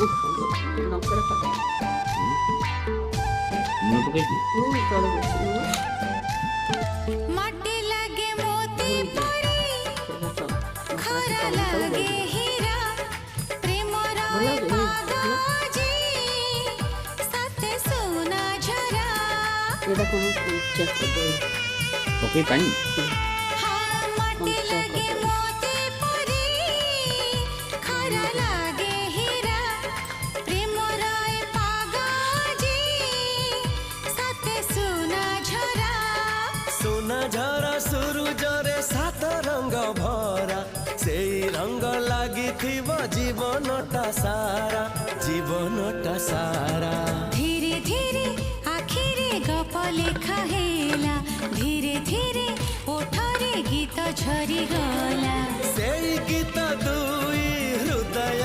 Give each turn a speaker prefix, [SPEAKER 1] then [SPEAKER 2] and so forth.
[SPEAKER 1] খুব সুন্দর লঙ্কাটা পাতা
[SPEAKER 2] নুন পকেছি
[SPEAKER 1] চলো বেশি
[SPEAKER 3] মাটি লাগে মোতি পড়ি খরা লাগে হীরা প্রেমর পাগাজি সাথে সোনা ঝরা
[SPEAKER 1] এটা কোনো চেক করতে
[SPEAKER 2] ওকে পানি
[SPEAKER 3] হ্যাঁ মাটি লাগে মোতি পড়ি খরা লাগে হীরা প্রেমর পাগাজি সাথে সোনা ঝরা
[SPEAKER 4] সোনা ঝরা সূর্যরে সাত রঙ ভরা সেই রঙ লাগিথিব জীবনটা সারা
[SPEAKER 3] ধীরে ধীরে আখিরে গপ লেখা হেলা ধীরে ধীরে ওঠরে গীত ঝরি গলা
[SPEAKER 4] সেই গীত দুই হৃদয়